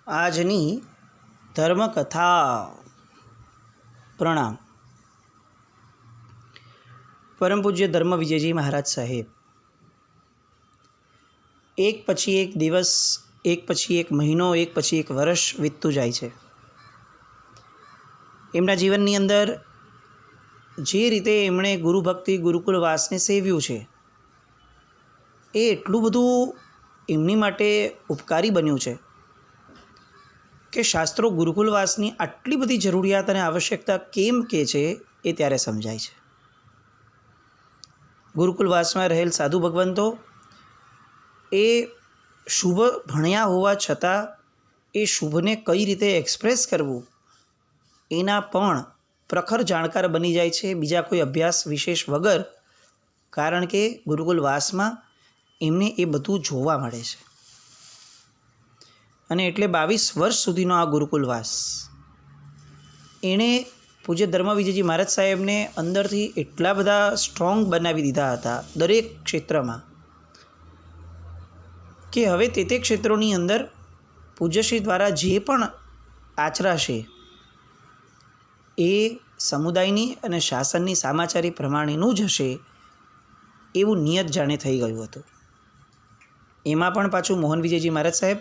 આજની ધર્મકથા. પ્રણામ. પરમ પૂજ્ય ધર્મ વિજયજી મહારાજ સાહેબ એક પછી એક દિવસ, એક પછી એક મહિનો, એક પછી એક વર્ષ વીતતું જાય છે. એમના જીવનની અંદર જે રીતે એમણે ગુરુભક્તિ ગુરુકુલવાસને સેવ્યું છે એ એટલું બધું એમની માટે ઉપકારી બન્યું છે કે શાસ્ત્રો ગુરુકુલવાસની આટલી બધી જરૂરિયાત અને આવશ્યકતા કેમ કહે છે એ ત્યારે સમજાય છે. ગુરુકુલવાસમાં રહેલ સાધુ ભગવંતો એ શુભ ભણ્યા હોવા છતાં એ શુભને કઈ રીતે એક્સપ્રેસ કરવું એના પણ પ્રખર જાણકાર બની જાય છે બીજા કોઈ અભ્યાસ વિશેષ વગર, કારણ કે ગુરુકુલવાસમાં એમને એ બધું જોવા મળે છે. અને એટલે 22 વર્ષ સુધીનો આ ગુરુકુલવાસ એણે પૂજ્ય ધર્મ વિજયજી મહારાજ સાહેબને અંદરથી એટલા બધા સ્ટ્રોંગ બનાવી દીધા હતા દરેક ક્ષેત્રમાં કે હવે તે ક્ષેત્રોની અંદર પૂજ્યશ્રી દ્વારા જે પણ આચરાશે એ સમુદાયની અને શાસનની સામાચારી પ્રમાણેનું જ હશે એવું નિયત જાણે થઈ ગયું હતું. એમાં પણ પાછું મોહન વિજયજી મહારાજ સાહેબ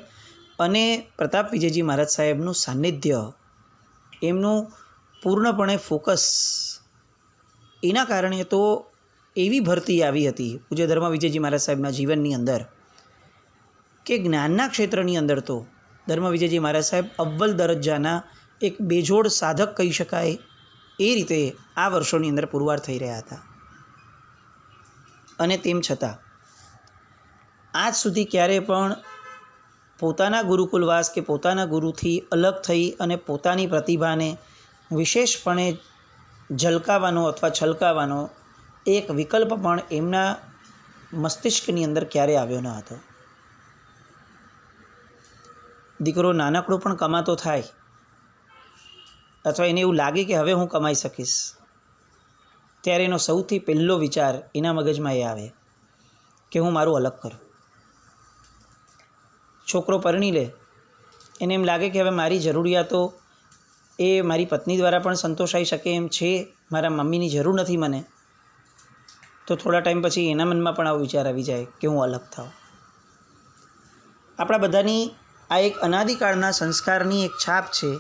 અને પ્રતાપ વિજયજી મહારાજ સાહેબનું સાનિધ્ય, એમનું પૂર્ણપણે ફોકસ, એના કારણે તો એવી ભરતી આવી હતી પૂજ્ય ધર્મ વિજયજી મહારાજ સાહેબના જીવનની અંદર કે જ્ઞાનના ક્ષેત્રની અંદર તો ધર્મ વિજયજી મહારાજ સાહેબ અવ્વલ દરજ્જાના એક બેજોડ સાધક કહી શકાય એ રીતે આ વર્ષોની અંદર પુરવાર થઈ રહ્યા હતા. અને તેમ છતાં આજ સુધી ક્યારે પણ પોતાના ગુરુકુલવાસ કે પોતાના ગુરુથી અલગ થઈ અને પોતાની પ્રતિભાને વિશેષપણે ઝલકાવવાનો અથવા છલકાવવાનો એક વિકલ્પ પણ એમના મસ્તિષ્કની અંદર ક્યારે આવ્યો ન હતો. દીકરો નાનકડો પણ કમાતો થાય અથવા એને એવું લાગે કે હવે હું કમાઈ શકીશ, ત્યારે એનો સૌથી પહેલો વિચાર એના મગજમાં એ આવે કે હું મારું અલગ કરું. છોકરો પરણી લે, એને એમ લાગે કે હવે મારી જરૂરિયાતો એ મારી પત્ની દ્વારા પણ સંતોષાઈ શકે એમ છે, મારા મમ્મીની જરૂર નથી મને, તો થોડા ટાઈમ પછી એના મનમાં પણ આવો વિચાર આવી જાય કે હું અલગ થાઉં. આપણા બધાની આ એક અનાદિકાળના સંસ્કારની એક છાપ છે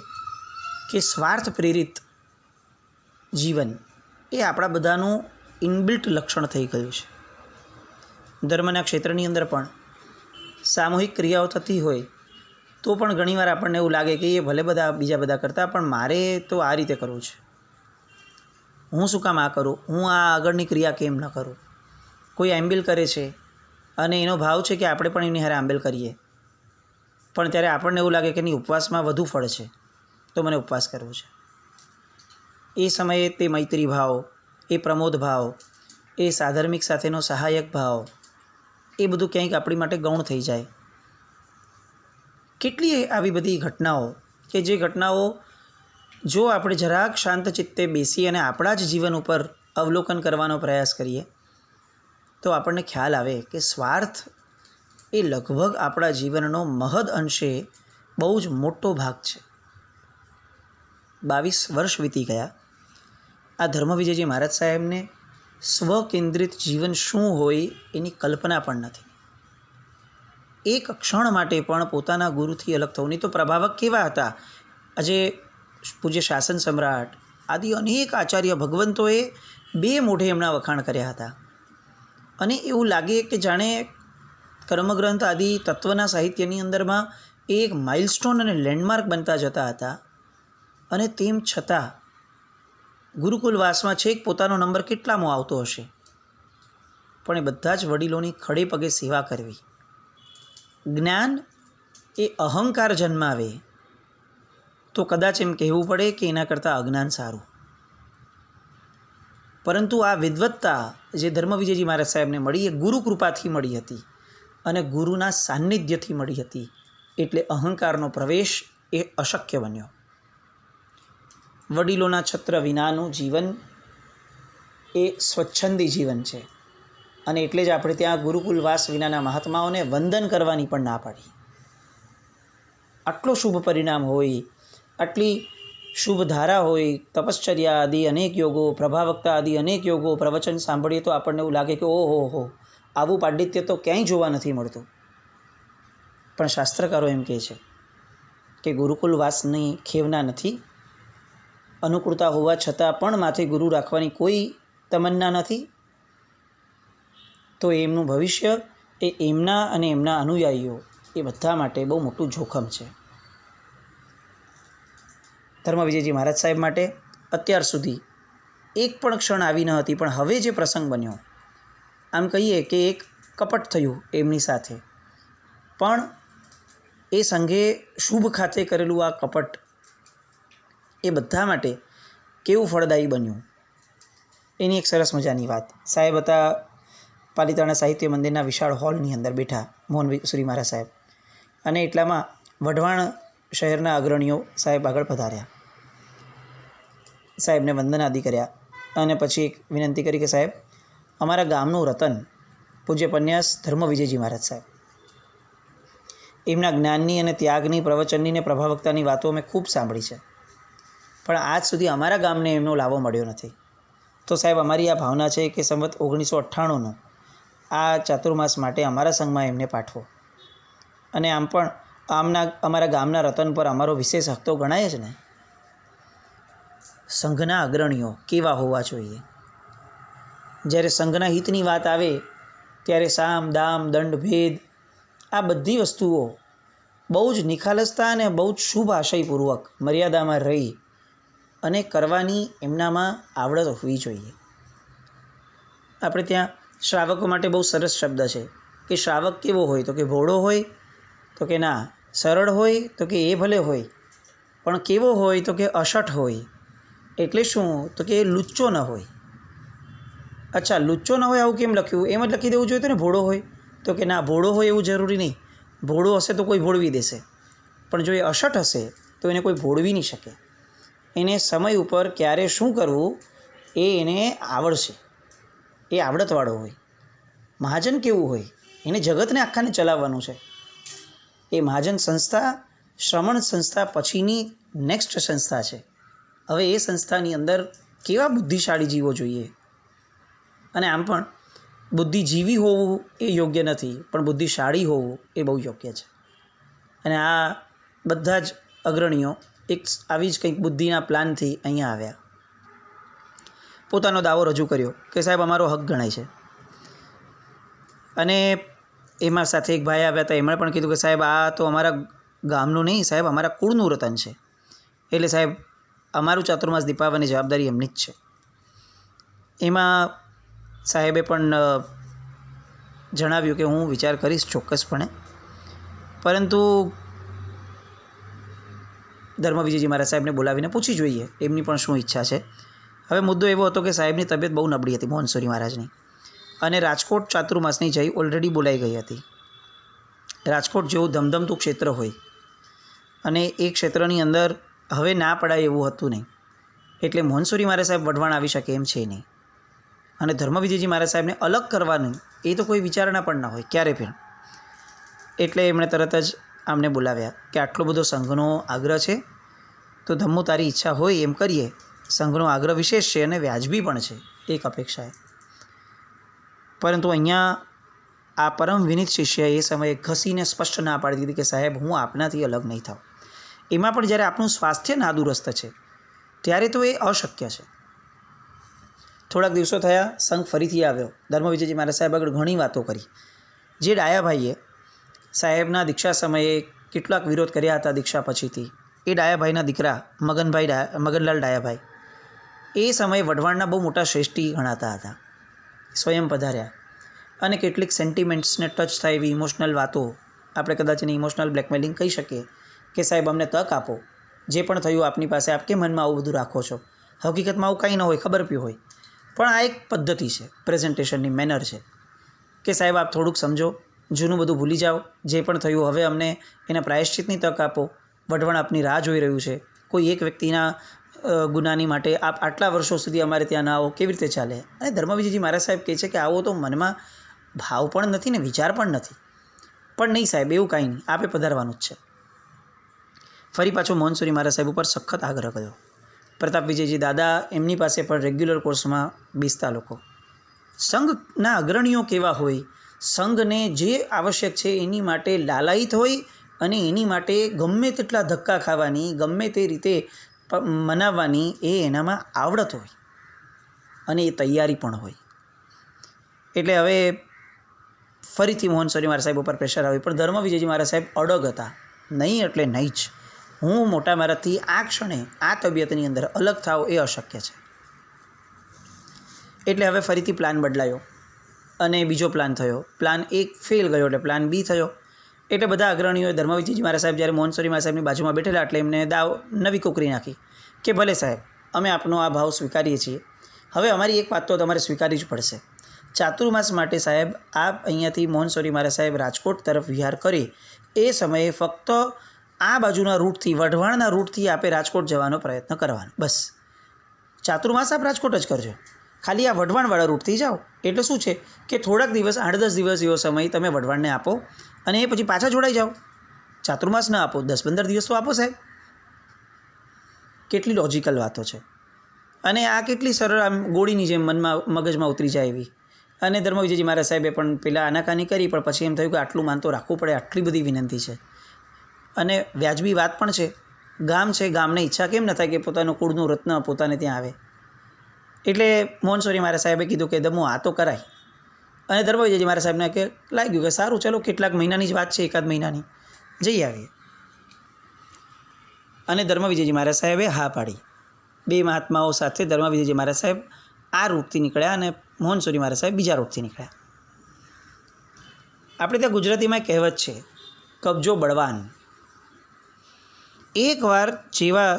કે સ્વાર્થ પ્રેરિત જીવન એ આપણા બધાનું ઇનબિલ્ટ લક્ષણ થઈ ગયું છે. ધર્મના ક્ષેત્રની અંદર પણ સામૂહિક ક્રિયાઓ થતી હોય તો પણ ઘણીવાર આપણને એવું લાગે કે એ ભલે બધા બીજા બધા કરતા પણ મારે તો આ રીતે કરવું છે, હું શું કામ આ કરું, હું આ આગળની ક્રિયા કેમ ન કરું. કોઈ આંબિલ કરે છે અને એનો ભાવ છે કે આપણે પણ એની હારે આંબિલ કરીએ, પણ ત્યારે આપણને એવું લાગે કે નહીં, ઉપવાસમાં વધુ ફળ છે તો મને ઉપવાસ કરવો છે. એ સમયે તે મૈત્રી ભાવ, એ પ્રમોદ ભાવ, એ સાધર્મિક સાથેનો સહાયક ભાવ, એ બધું ક્યાંક આપણી માટે ગૌણ થઈ જાય. કેટલી આવી બધી ઘટનાઓ કે જે ઘટનાઓ જો આપણે જરાક શાંત ચિત્તે બેસી અને આપણા જ જીવન ઉપર અવલોકન કરવાનો પ્રયાસ કરીએ તો આપણને ખ્યાલ આવે કે સ્વાર્થ એ લગભગ આપણા જીવનનો મહદ અંશે બહુ જ મોટો ભાગ છે. 22 વર્ષ વીતી ગયા. આ ધર્મ વિજયજી મહારાજ સાહેબને સ્વકેન્દ્રિત જીવન શું હોય એની કલ્પના પણ નથી. એક ક્ષણ માટે પણ પોતાના ગુરુથી અલગ થવું નહીં. તો પ્રભાવક કેવા હતા. આજે પૂજ્ય શાસન સમ્રાટ આદિ અનેક આચાર્ય ભગવંતોએ બે મોઢે એમના વખાણ કર્યા હતા. અને એવું લાગે કે જાણે કર્મગ્રંથ આદિ તત્વના સાહિત્યની અંદરમાં એ એક માઇલસ્ટોન અને લેન્ડમાર્ક બનતા જતા હતા. અને તેમ છતાં ગુરુકુલવાસમાં છેક પોતાનો નંબર કેટલામો આવતો હશે, પણ એ બધા જ વડીલોની ખડે પગે સેવા કરવી. જ્ઞાન એ અહંકાર જન્માવે તો કદાચ એમ કહેવું પડે કે એના કરતાં અજ્ઞાન સારું. પરંતુ આ વિદ્વત્તા જે ધર્મ વિજયજી મહારાજ સાહેબને મળી એ ગુરુ કૃપાથી મળી હતી અને ગુરુના સાનિધ્યથી મળી હતી. એટલે અહંકારનો પ્રવેશ એ અશક્ય બન્યો. વડીલોના છત્ર વિનાનું જીવન એ સ્વચ્છંદી જીવન છે. અને એટલે જ આપણે ત્યાં ગુરુકુલવાસ વિનાના મહાત્માઓને વંદન કરવાની પણ ના પાડી. આટલો શુભ પરિણામ હોય, આટલી શુભ ધારા હોય, તપશ્ચર્યા આદિ અનેક યોગો, પ્રભાવક્તા આદિ અનેક યોગો, પ્રવચન સાંભળીએ તો આપણને એવું લાગે કે ઓહો, આવું પાંડિત્ય તો ક્યાંય જોવા નથી મળતું. પણ શાસ્ત્રકારો એમ કહે છે કે ગુરુકુલવાસની ખેવના નથી, અનુકૂળતા હોવા છતાં પણ માથે ગુરુ રાખવાની કોઈ તમન્ના નથી, તો એમનું ભવિષ્ય એ એમના અને એમના અનુયાયીઓ એ બધા માટે બહુ મોટું જોખમ છે. ધર્મવિજયજી મહારાજ સાહેબ માટે અત્યાર સુધી એક પણ ક્ષણ આવી ન હતી, પણ હવે જે પ્રસંગ બન્યો, આમ કહીએ કે એક કપટ થયું એમની સાથે, પણ એ સંઘે શુભ ખાતે કરેલું આ કપટ એ બધા માટે કેવું ફળદાયી બન્યું એની એક સરસ મજાની વાત. સાહેબ હતા પાલિતાણા સાહિત્ય મંદિરના વિશાળ હોલની અંદર બેઠા, મોહનશ્રી મહારાજ સાહેબ, અને એટલામાં વઢવાણ શહેરના અગ્રણીઓ સાહેબ આગળ પધાર્યા. સાહેબને વંદનાદિ કર્યા અને પછી એક વિનંતી કરી કે સાહેબ, અમારા ગામનું રતન પૂજ્ય પન્યાસ ધર્મવિજયજી મહારાજ સાહેબ, એમના જ્ઞાનની અને ત્યાગની, પ્રવચનની ને પ્રભાવક્તાની વાતો અમે ખૂબ સાંભળી છે, પણ આજ સુધી અમારા ગામને એમનો લાવો મળ્યો નથી. તો સાહેબ, અમારી આ ભાવના છે કે સંવત 1998નો આ ચાતુર્માસ માટે અમારા સંઘમાં એમને પાઠવો, અને આમ પણ અમારા ગામના રતન પર અમારો વિશેષ હક તો ગણાય જ ને. સંઘના અગ્રણીઓ કેવા હોવા જોઈએ? જ્યારે સંઘના હિતની વાત આવે ત્યારે સામ, દામ, દંડ, ભેદ આ બધી વસ્તુઓ બહુ જ નિખાલસતા અને બહુ જ શુભ આશયપૂર્વક મર્યાદામાં રહી અને કરવાની એમનામાં આવડત હોવી જોઈએ. આપણે ત્યાં શ્રાવકો માટે બહુ સરસ શબ્દ છે કે શ્રાવક કેવો હોય? તો કે ભોળો હોય? તો કે ના. સરળ હોય? તો કે એ ભલે હોય, પણ કેવો હોય? તો કે અશઠ હોય. એટલે શું? તો કે એ લુચ્ચો ન હોય. અચ્છા, લુચ્ચો ન હોય આવું કેમ લખ્યું? એમ જ લખી દેવું જોઈએ ને ભોળો હોય? તો કે ના, ભોળો હોય એવું જરૂરી નહીં. ભોળો હશે તો કોઈ ભોળવી દેશે, પણ જો એ અશઠ હશે તો એને કોઈ ભોળવી નહીં શકે. એને સમય ઉપર ક્યારે શું કરવું એ એને આવડશે, એ આવડતવાળો હોય. મહાજન કેવું હોય? એને જગતને આખાને ચલાવવાનું છે. એ મહાજન સંસ્થા શ્રમણ સંસ્થા પછીની નેક્સ્ટ સંસ્થા છે. હવે એ સંસ્થાની અંદર કેવા બુદ્ધિશાળી જીવો જોઈએ. અને આમ પણ બુદ્ધિજીવી હોવું એ યોગ્ય નથી, પણ બુદ્ધિશાળી હોવું એ બહુ યોગ્ય છે. અને આ બધા જ અગ્રણીઓ એક આવી જ કંઈક બુદ્ધિના પ્લાનથી અહીંયા આવ્યા, પોતાનો દાવો રજૂ કર્યો કે સાહેબ અમારો હક ગણાય છે. અને એમાં સાથે એક ભાઈ આવ્યા હતા, એમણે પણ કીધું કે સાહેબ આ તો અમારા ગામનું નહીં સાહેબ, અમારા કુળનું રતન છે, એટલે સાહેબ અમારું ચાતુર્માસ દીપાવવાની જવાબદારી એમની જ છે. એમાં સાહેબે પણ જણાવ્યું કે હું વિચાર કરીશ ચોક્કસપણે, પરંતુ ધર્મવિજયજી મહારાજ સાહેબને બોલાવીને પૂછી જોઈએ એમની પણ શું ઈચ્છા છે. હવે મુદ્દો એવો હતો કે સાહેબની તબિયત બહુ નબળી હતી, મોહનસુરી મહારાજની, અને રાજકોટ ચાતુર્માસની જઈ ઓલરેડી બોલાઈ ગઈ હતી. રાજકોટ જેવું ધમધમતું ક્ષેત્ર હોય અને એ ક્ષેત્રની અંદર હવે ના પડાય એવું હતું નહીં, એટલે મોહનસુરી મહારાજ સાહેબ વઢવાણ આવી શકે એમ છે નહીં. અને ધર્મવિજયજી મહારાજ સાહેબને અલગ કરવાનું એ તો કોઈ વિચારણા પણ ના હોય ક્યારે પણ. એટલે એમણે તરત જ આમને બોલાવ્યા કે આટલો બધો સંઘનો આગ્રહ છે, તો ધમ્મુ તારી ઈચ્છા હોય એમ કરીએ. સંઘનો આગ્રહ વિશેષ છે અને વ્યાજબી પણ છે એક અપેક્ષાએ, પરંતુ અહીંયા આ પરમ વિનીત શિષ્ય એ સમયે ઘસીને સ્પષ્ટ ના પાડી દીધી કે સાહેબ હું આપનાથી અલગ નહીં થાઉં. એમાં પણ જ્યારે આપણું સ્વાસ્થ્ય નાદુરસ્ત છે ત્યારે તો એ અશક્ય છે. થોડાક દિવસો થયા, સંઘ ફરીથી આવ્યો. ધર્મવિજયજી મહારાજ સાહેબ આગળ ઘણી વાતો કરી. જે ડાયાભાઈએ સાહેબના દીક્ષા સમયે કેટલાક વિરોધ કર્યા હતા દીક્ષા પછીથી, એ ડાયાભાઈના દીકરા મગનલાલ ડાયાભાઈ એ સમયે વઢવાણના બહુ મોટા શ્રેષ્ઠી ગણાતા હતા. સ્વયં પધાર્યા અને કેટલીક સેન્ટિમેન્ટ્સને ટચ થાય એવી ઇમોશનલ વાતો, આપણે કદાચ એને ઇમોશનલ બ્લેકમેલિંગ કહી શકીએ કે સાહેબ અમને તક આપો, જે પણ થયું આપની પાસે, આપ કેમ મનમાં આવું બધું રાખો છો? હકીકતમાં આવું કંઈ ન હોય, ખબર બી હોય, પણ આ એક પદ્ધતિ છે, પ્રેઝન્ટેશનની મેનર છે કે સાહેબ આપ થોડુંક સમજો, જૂનું બધું ભૂલી જાઓ, જે પણ થયું હવે અમને એના પ્રાયશ્ચિતની તક આપો. વઢવાણ આપની રાહ જોઈ રહ્યું છે. કોઈ એક વ્યક્તિના ગુનાની માટે આપ આટલા વર્ષો સુધી અમારે ત્યાં ના આવો, કેવી રીતે ચાલે? અને ધર્મવિજયજી મહારાજ સાહેબ કહે છે કે આવો તો મનમાં ભાવ પણ નથી ને વિચાર પણ નથી. પણ નહીં સાહેબ, એવું કાંઈ નહીં, આપે પધારવાનું જ છે. ફરી પાછો મોહનસુરી મહારાજ સાહેબ ઉપર સખત આગ્રહ કર્યો. પ્રતાપ વિજયજી દાદા એમની પાસે પણ રેગ્યુલર કોર્સમાં બેસતા લોકો. સંઘના અગ્રણીઓ કેવા હોય, સંઘને જે આવશ્યક છે એની માટે લાલાયિત હોય અને એની માટે ગમે તેટલા ધક્કા ખાવાની, ગમે તે રીતે મનાવવાની એ એનામાં આવડત હોય અને એ તૈયારી પણ હોય. એટલે હવે ફરીથી મોહનસુરી મહારાજ સાહેબ ઉપર પ્રેશર આવ્યું, પણ ધર્મ વિજયજી મહારાજ સાહેબ અડગ હતા. નહીં એટલે નહીં જ, હું મોટા મહારાજથી આ ક્ષણે આ તબિયતની અંદર અલગ થાવ એ અશક્ય છે. એટલે હવે ફરીથી પ્લાન બદલાયો અને બીજો પ્લાન થયો. પ્લાન 1 ફેલ ગયો એટલે પ્લાન B થયો. એટલે બધા અગ્રણીઓએ ધર્મ વિજયજી મહારાજ સાહેબ જ્યારે મોહનસુરી મહારાજ સાહેબની બાજુમાં બેઠેલા એટલે એમને નવી કુકરી નાખી કે ભલે સાહેબ, અમે આપનો આ ભાવ સ્વીકારીએ છીએ. હવે અમારી એક વાત તો તમારે સ્વીકારવી જ પડશે. ચાતુર્માસ માટે સાહેબ આપ અહીંયાથી મોહનસુરી મહારાજ સાહેબ રાજકોટ તરફ વિહાર કરે એ સમયે ફક્ત આ બાજુના રૂટથી, વઢવાણના રૂટથી આપે રાજકોટ જવાનો પ્રયત્ન કરવાનો. બસ ચાતુર્માસ આપ રાજકોટ જ કરજો, ખાલી આ વઢવાણવાળા રૂટથી જાઓ. એટલે શું છે કે થોડાક દિવસ, 8-10 દિવસ એવો સમય તમે વઢવાણને આપો અને એ પછી પાછા જોડાઈ જાઓ. ચાતુર્માસ ન આપો, 10-15 દિવસ તો આપો સાહેબ. કેટલી લોજિકલ વાતો છે અને આ કેટલી સરળ આમ ગોળીની જેમ મગજમાં ઉતરી જાય એવી. અને ધર્મ વિજયજી મહારાજ સાહેબે પણ પહેલાં આનાકાની કરી, પણ પછી એમ થયું કે આટલું માન તો રાખવું પડે, આટલી બધી વિનંતી છે અને વ્યાજબી વાત પણ છે. ગામ છે, ગામને ઈચ્છા કેમ ન થાય કે પોતાનું કુળનું રત્ન પોતાને ત્યાં આવે. એટલે મોહનસુરી મહારાજ સાહેબે કીધું કે દમો આ તો કરાય. અને ધર્મ વિજયજી મહારાજ સાહેબને કે લાગ્યું કે સારું, ચલો કેટલાક મહિનાની જ વાત છે, એકાદ મહિનાની, જઈ આવીએ. અને ધર્મ વિજયજી મહારાજ સાહેબે હા પાડી. 2 મહાત્માઓ સાથે ધર્મ વિજયજી મહારાજ સાહેબ આ રૂટથી નીકળ્યા અને મોહનસુરી મહારાજ સાહેબ બીજા રૂટથી નીકળ્યા. આપણે ત્યાં ગુજરાતીમાં કહેવત છે, કબજો બળવાન. એકવાર જેવા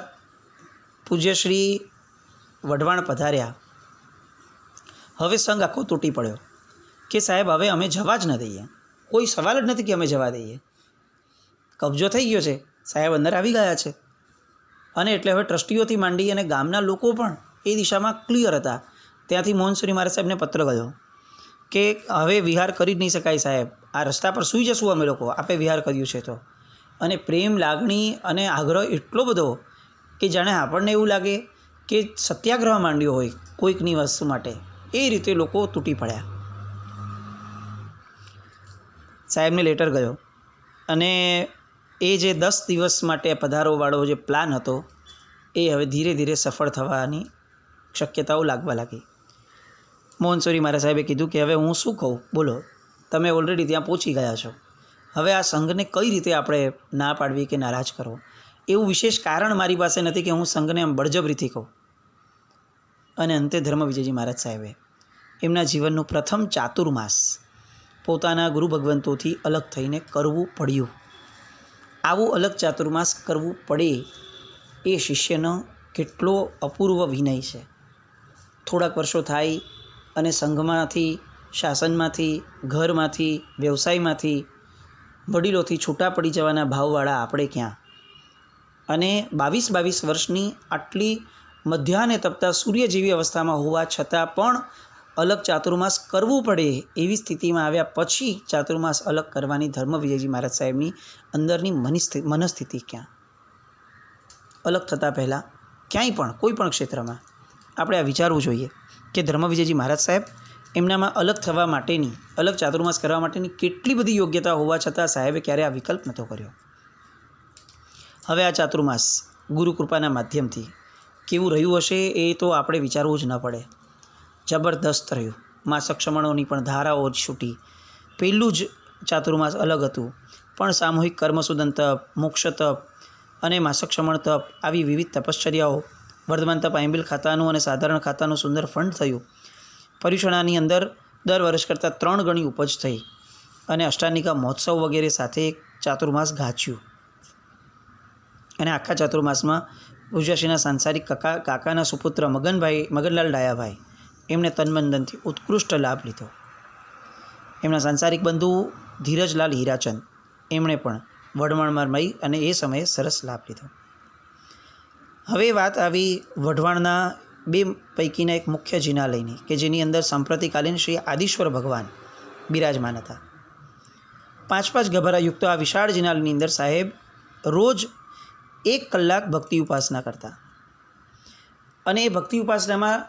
પૂજ્યશ્રી વઢવાણ પધાર્યા, હવે સંઘ આખો તૂટી પડ્યો કે સાહેબ હવે અમે જવા જ ન દઈએ. કોઈ સવાલ જ નથી કે અમે જવા દઈએ. કબજો થઈ ગયો છે, સાહેબ અંદર આવી ગયા છે. અને એટલે હવે ટ્રસ્ટીઓથી માંડી અને ગામના લોકો પણ એ દિશામાં ક્લિયર હતા. ત્યાંથી મોહનસુરી મહારાજ સાહેબને પત્ર ગયો કે હવે વિહાર કરી જ નહીં શકાય સાહેબ, આ રસ્તા પર સૂઈ જશું અમે લોકો, આપે વિહાર કર્યું છે તો. અને પ્રેમ, લાગણી અને આગ્રહ એટલો બધો કે જાણે આપણને એવું લાગે કે સત્યાગ્રહ માંડ્યો હોય કોઈકની વસ્તુ માટે. એ રીતે લોકો તૂટી પડ્યા. સાહેબને લેટર ગયો અને એ જે 10 દિવસ માટે પધારોવાળો જે પ્લાન હતો એ હવે ધીરે ધીરે સફળ થવાની શક્યતાઓ લાગવા લાગી. મોહનસુરી મહારાજ સાહેબે કીધું કે હવે હું શું કહું, બોલો, તમે ઓલરેડી ત્યાં પહોંચી ગયા છો. હવે આ સંઘને કઈ રીતે આપણે ના પાડવી કે નારાજ કરો? એવું વિશેષ કારણ મારી પાસે નથી કે હું સંઘને આમ બળજબરીથી કહું. અને અંતે ધર્મ વિજયજી મહારાજ સાહેબે એમના જીવનનું પ્રથમ ચાતુર્માસ પોતાના ગુરુ ભગવંતોથી અલગ થઈને કરવું પડ્યું. આવું અલગ ચાતુર્માસ કરવું પડે એ શિષ્યનો કેટલો અપૂર્વ વિનય છે. થોડાક વર્ષો થાય અને સંઘમાંથી, શાસનમાંથી, ઘરમાંથી, વ્યવસાયમાંથી, વડીલોથી છૂટા પડી જવાના ભાવવાળા આપણે ક્યાં. અને 22 વર્ષની આટલી મધ્યાહને તપતા સૂર્ય જેવી અવસ્થામાં હોવા છતાં પણ અલગ ચાતુર્માસ કરવું પડે એવી સ્થિતિમાં આવ્યા પછી ચાતુર્માસ અલગ કરવાની ધર્મ વિજયજી મહારાજ સાહેબની અંદરની મનસ્થિતિ ક્યાં. અલગ થતાં પહેલાં ક્યાંય પણ કોઈ પણ ક્ષેત્રમાં આપણે આ વિચારવું જોઈએ કે ધર્મ વિજયજી મહારાજ સાહેબ એમનામાં અલગ થવા માટેની, અલગ ચાતુર્માસ કરવા માટેની કેટલી બધી યોગ્યતા હોવા છતાં સાહેબે ક્યારે આ વિકલ્પ નહોતો કર્યો. હવે આ ચાતુર્માસ ગુરુકૃપાના માધ્યમથી કેવું રહ્યું હશે એ તો આપણે વિચારવું જ ન પડે. જબરદસ્ત રહ્યું. માસક્ષમણોની પણ ધારાઓ છૂટી. પહેલું જ ચાતુર્માસ અલગ હતું, પણ સામૂહિક કર્મસુદન તપ, મોક્ષ તપ અને માસક્ષમણ તપ આવી વિવિધ તપશ્ચર્યાઓ, વર્ધમાન તપ આંબિલ ખાતાનું અને સાધારણ ખાતાનું સુંદર ફંડ થયું. પર્યુષણાની અંદર દર વર્ષ કરતાં 3 ગણી ઉપજ થઈ અને અષ્ટાનિકા મહોત્સવ વગેરે સાથે ચાતુર્માસ ગાચ્યું. અને આખા ચાતુર્માસમાં પૂજ્યશ્રીના સાંસારિક કાકાના સુપુત્ર મગનલાલ ડાયાભાઈ એમણે તનમનધનથી ઉત્કૃષ્ટ લાભ લીધો. એમના સાંસારિક બંધુ ધીરજલાલ હીરાચંદ એમણે પણ વઢવાણમાં રહી અને એ સમયે સરસ લાભ લીધો. હવે વાત આવી વઢવાણના 2 પૈકીના એક મુખ્ય જિનાલયની કે જેની અંદર સંપ્રતિકાલીન શ્રી આદિશ્વર ભગવાન બિરાજમાન હતા. 5 ગભારા યુક્ત આ વિશાળ જિનાલયની અંદર સાહેબ રોજ 1 કલાક ભક્તિ ઉપાસના કરતા અને એ ભક્તિ ઉપાસનામાં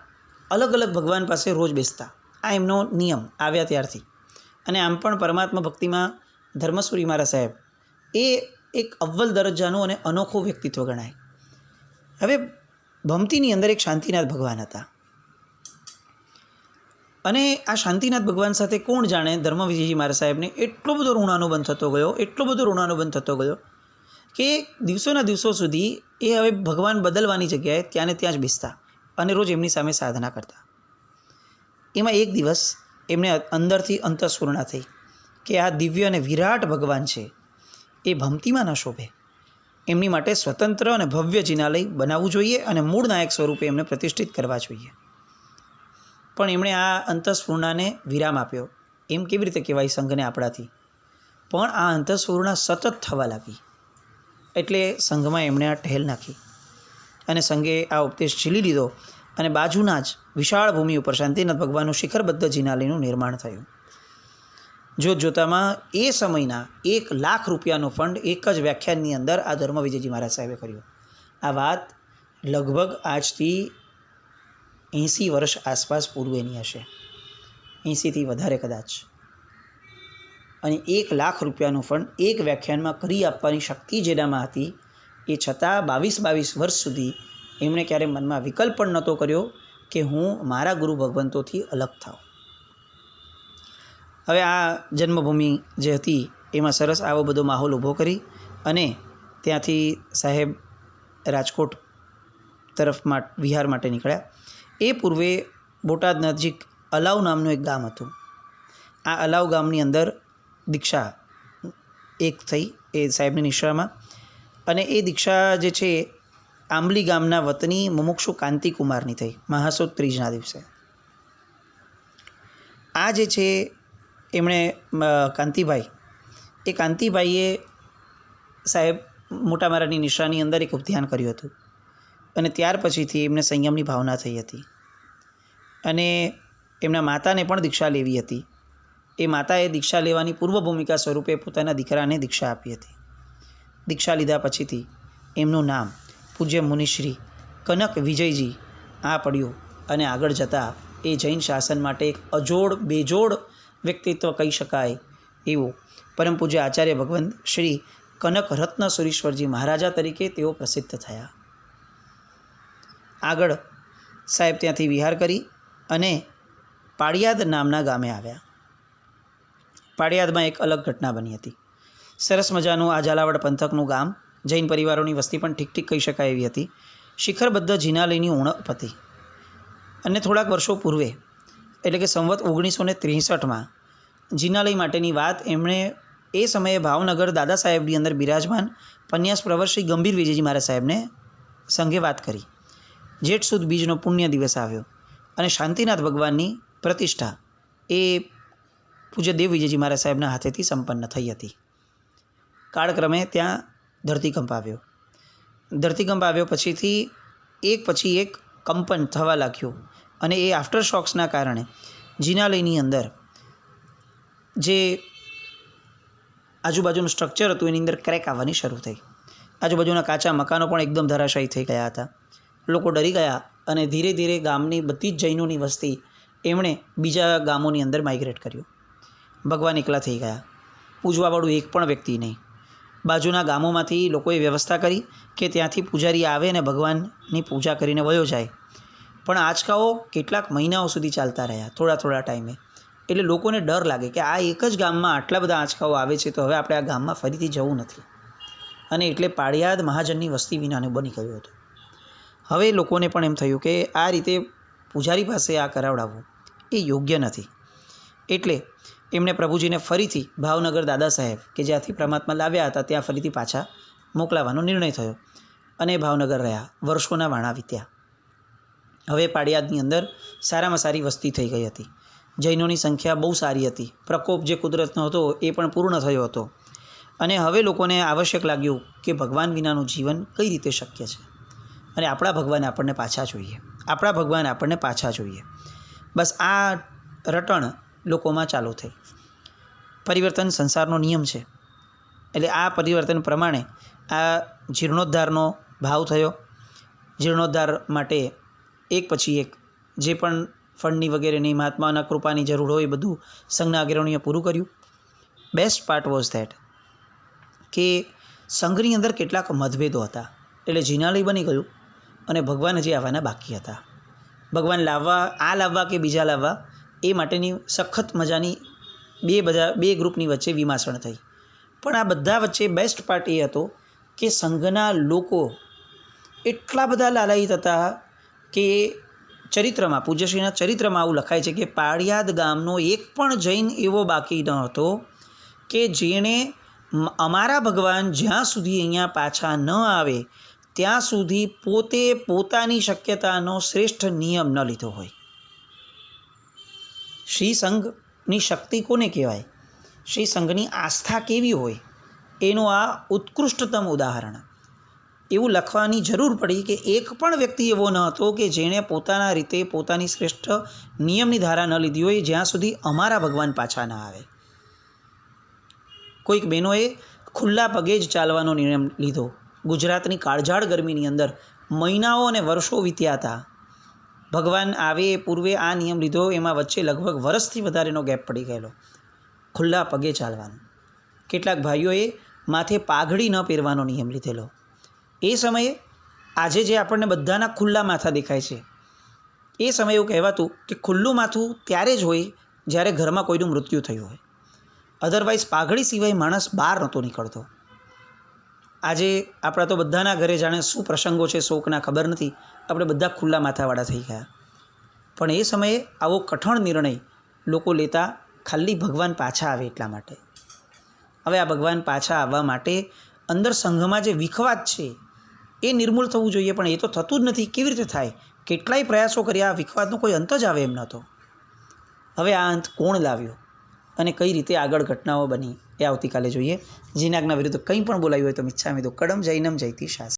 અલગ અલગ ભગવાન પાસે રોજ બેસતા. આ એમનો નિયમ આવ્યા ત્યારથી. અને આમ પણ પરમાત્મા ભક્તિમાં ધર્મસુરી મહારાજ સાહેબ એ એક અવ્વલ દરજ્જાનું અને અનોખું વ્યક્તિત્વ ગણાય. હવે ભમતીની અંદર એક શાંતિનાથ ભગવાન હતા અને આ શાંતિનાથ ભગવાન સાથે કોણ જાણે ધર્મવિજયજી મહારાજ સાહેબને એટલો બધો ઋણાનુબંધ થતો ગયો કે દિવસોના દિવસો સુધી એ હવે ભગવાન બદલવાની જગ્યાએ ત્યાં ને ત્યાં જ બેસતા અને રોજ એમની સામે સાધના કરતા. એમાં એક દિવસ એમને અંદરથી અંતઃસ્ફુરણા થઈ કે આ દિવ્ય અને વિરાટ ભગવાન છે એ ભમતીમાં ન શોભે. એમની માટે સ્વતંત્ર અને ભવ્ય જિનાલય બનાવવું જોઈએ અને મૂળ નાયક સ્વરૂપે એમને પ્રતિષ્ઠિત કરવા જોઈએ. પણ એમણે આ અંતઃસ્ફુરણાને વિરામ આપ્યો. એમ કેવી રીતે કહેવાય સંઘને આપણાથી? પણ આ અંતઃસ્ફુરણા સતત થવા લાગી એટલે સંઘમાં એમણે આ ટહેલ નાખી અને સંઘે આ ઉપદેશ ઝીલી લીધો અને બાજુના જ વિશાળ ભૂમિ ઉપર શાંતિનાથ ભગવાનનું શિખરબદ્ધ જિનાલયનું નિર્માણ થયું. જોતજોતામાં એ સમયના 1 લાખ રૂપિયાનો ફંડ એક જ વ્યાખ્યાનની અંદર આ ધર્મવિજયજી મહારાજ સાહેબે કર્યો. આ વાત લગભગ આજથી 80 વર્ષ આસપાસ પૂર્વેની હશે, 80થી વધારે કદાચ. અને 1 લાખ રૂપિયાનું ફંડ એક વ્યાખ્યાનમાં કરી આપવાની શક્તિ જેનામાં હતી, એ છતાં 22 વર્ષ સુધી એમણે ક્યારે મનમાં વિકલ્પ પણ નહોતો કર્યો કે હું મારા ગુરુ ભગવંતોથી અલગ થાઉં. હવે આ જન્મભૂમિ જે હતી એમાં સરસ આવો બધો માહોલ ઊભો કરી અને ત્યાંથી સાહેબ રાજકોટ તરફ વિહાર માટે નીકળ્યા. એ પૂર્વે બોટાદ નજીક અલાવ નામનું એક ગામ હતું. આ અલાવ ગામની અંદર દીક્ષા એક થઈ એ સાહેબની નિશ્રામાં, અને એ દીક્ષા જે છે આંબલી ગામના વતની મુમુક્ષુ કાંતિકુમારની થઈ મહાસુદ ત્રીજના દિવસે. આ જે છે એમણે કાંતિભાઈએ સાહેબ મોટા મહારાજની નિશ્રાની અંદર એક ઉપધ્યાન કર્યું હતું અને ત્યાર પછીથી એમને સંયમની ભાવના થઈ હતી અને એમના માતાને પણ દીક્ષા લેવી હતી. એ માતાએ દીક્ષા લેવાની પૂર્વ ભૂમિકા સ્વરૂપે પોતાના દીકરાને દીક્ષા આપી હતી. દીક્ષા લીધા પછીથી એમનું નામ પૂજ્ય મુનિશ્રી કનક વિજયજી આ પડ્યું અને આગળ જતાં એ જૈન શાસન માટે એક અજોડ બેજોડ વ્યક્તિત્વ કહી શકાય એવું પરમ પૂજ્ય આચાર્ય ભગવંત શ્રી કનક રત્ન સુરીશ્વરજી મહારાજા તરીકે તેઓ પ્રસિદ્ધ થયા. આગળ સાહેબ ત્યાંથી વિહાર કરી અને પાળિયાદ નામના ગામે આવ્યા. પાળિયાદમાં એક અલગ ઘટના બની હતી. સરસ મજાનું આ ઝાલાવાડ પંથકનું ગામ, જૈન પરિવારોની વસ્તી પણ ઠીક કહી શકાય એવી હતી. શિખરબદ્ધ જિનાલયની ઉણપ હતી અને થોડાક વર્ષો પૂર્વે એટલે કે સંવત 1963માં જિનાલય માટેની વાત એમણે એ સમયે ભાવનગર દાદા સાહેબની અંદર બિરાજમાન પન્યાસ પ્રવર શ્રી ગંભીર વિજયજી મહારાજ સાહેબને સંઘે વાત કરી. જેઠ સુદ બીજનો પુણ્ય દિવસ આવ્યો અને શાંતિનાથ ભગવાનની પ્રતિષ્ઠા એ પૂજ્ય દેવ વિજયજી મહારાજ સાહેબના હાથેથી સંપન્ન થઈ હતી. કાળક્રમે ત્યાં ધરતીકંપ આવ્યો. ધરતીકંપ આવ્યો પછીથી એક પછી એક કંપન થવા લાગ્યું અને એ આફ્ટર શોક્સના કારણે જિનાલયની અંદર જે આજુબાજુનું સ્ટ્રક્ચર હતું એની અંદર ક્રેક આવવાની શરૂ થઈ. આજુબાજુના કાચા મકાનો પણ એકદમ ધરાશાયી થઈ ગયા હતા. લોકો ડરી ગયા અને ધીરે ધીરે ગામની બધી જ જૈનોની વસ્તી એમણે બીજા ગામોની અંદર માઇગ્રેટ કર્યું. ભગવાન એકલા થઈ ગયા, પૂજવાવાળું એક પણ વ્યક્તિ નહીં. બાજુના ગામોમાંથી લોકોએ વ્યવસ્થા કરી કે ત્યાંથી પૂજારી આવે અને ભગવાનની પૂજા કરીને વયો જાય. પણ આંચકાઓ કેટલાક મહિનાઓ સુધી ચાલતા રહ્યા, થોડા ટાઈમે. એટલે લોકોને ડર લાગે કે આ એક જ ગામમાં આટલા બધા આંચકાઓ આવે છે તો હવે આપણે આ ગામમાં ફરીથી જવું નથી. અને એટલે પાળિયાદ મહાજનની વસ્તી વિનાનું બની ગયું હતું. હવે લોકોને પણ એમ થયું કે આ રીતે પૂજારી પાસે આ કરાવડાવવું એ યોગ્ય નથી. એટલે એમણે પ્રભુજીને ફરીથી ભાવનગર દાદા સાહેબ કે જ્યાંથી પરમાત્મા લાવ્યા હતા ત્યાં ફરીથી પાછા મોકલાવાનો નિર્ણય થયો અને ભાવનગર રહ્યા. વર્ષોના વાણા વીત્યા. હવે પાળિયાદની અંદર સારામાં સારી વસ્તી થઈ ગઈ હતી. જૈનોની સંખ્યા બહુ સારી હતી. પ્રકોપ જે કુદરતનો હતો એ પણ પૂર્ણ થયો હતો અને હવે લોકોને આવશ્યક લાગ્યું કે ભગવાન વિનાનું જીવન કઈ રીતે શક્ય છે અને આપણા ભગવાન આપણને પાછા જોઈએ. બસ આ રટણ લોકોમાં ચાલુ થઈ. પરિવર્તન સંસારનો નિયમ છે. એટલે આ પરિવર્તન પ્રમાણે આ જીર્ણોદ્ધારનો ભાવ થયો. જીર્ણોદ્ધાર માટે એક પછી એક જે પણ ફંડની વગેરેની મહાત્માના કૃપાની જરૂર હોય એ બધું સંઘના અગ્રણીએ પૂરું કર્યું. બેસ્ટ પાર્ટ વોઝ ધેટ કે સંઘની અંદર કેટલાક મતભેદો હતા, એટલે જિનાલય બની ગયું અને ભગવાન હજી આવવાના બાકી હતા. ભગવાન લાવવા કે બીજા લાવવા એ માટેની સખત મજાની બે ગ્રુપની વચ્ચે વિમાસણ થઈ. પણ આ બધા વચ્ચે બેસ્ટ પાર્ટ એ હતો કે સંઘના લોકો એટલા બધા લાલાયિત હતા કે ચરિત્રમાં, પૂજ્યશ્રીના ચરિત્રમાં આવું લખાય છે કે પાળિયાદ ગામનો એક પણ જૈન એવો બાકી ન હતો કે જેણે અમારા ભગવાન જ્યાં સુધી અહીંયા પાછા ન આવે ત્યાં સુધી પોતે પોતાની શક્યતાનો શ્રેષ્ઠ નિયમ ન લીધો હોય. શ્રી સંઘની શક્તિ કોને કહેવાય, શ્રી સંઘની આસ્થા કેવી હોય એનું આ ઉત્કૃષ્ટતમ ઉદાહરણ. એવું લખવાની જરૂર પડી કે એક પણ વ્યક્તિ એવો ન હતો કે જેણે પોતાના રીતે પોતાની શ્રેષ્ઠ નિયમની ધારા ન લીધી હોય જ્યાં સુધી અમારા ભગવાન પાછા ન આવે. કોઈક બહેનોએ ખુલ્લા પગે જ ચાલવાનો નિયમ લીધો. ગુજરાતની કાળઝાળ ગરમીની અંદર મહિનાઓ અને વર્ષો વીત્યા હતા. ભગવાન આવે એ પૂર્વે આ નિયમ લીધો, એમાં વચ્ચે લગભગ વર્ષથી વધારેનો ગેપ પડી ગયેલો. ખુલ્લા પગે ચાલવાનું. કેટલાક ભાઈઓએ માથે પાઘડી ન પહેરવાનો નિયમ લીધેલો. એ સમયે આજે જે આપણને બધાના ખુલ્લા માથા દેખાય છે, એ સમયે એવું કહેવાતું કે ખુલ્લું માથું ત્યારે જ હોય જ્યારે ઘરમાં કોઈનું મૃત્યુ થયું હોય. અધરવાઇઝ પાઘડી સિવાય માણસ બહાર નહોતો નીકળતો. આજે આપણા તો બધાના ઘરે જાણે શું પ્રસંગો છે શોકના ખબર નથી, આપણે બધા ખુલ્લા માથાવાળા થઈ ગયા. પણ એ સમયે આવો કઠણ નિર્ણય લોકો લેતા ખાલી ભગવાન પાછા આવે એટલા માટે. હવે આ ભગવાન પાછા આવવા માટે અંદર સંઘમાં જે વિખવાદ છે એ નિર્મૂળ થવું જોઈએ, પણ એ તો થતું જ નથી. કેવી રીતે થાય? કેટલાય પ્રયાસો કર્યા, આ વિખવાદનો કોઈ અંત જ આવે એમ નહોતો. હવે આ અંત કોણ લાવ્યો અને કઈ રીતે આગળ ઘટનાઓ બની એ આવતીકાલે જોઈએ. જીનાગના વિરુદ્ધ કંઈ પણ બોલાયું હોય તો મિચ્છામિ દુક્કડમ જૈનમ જયતિ શાસ્ત્રી.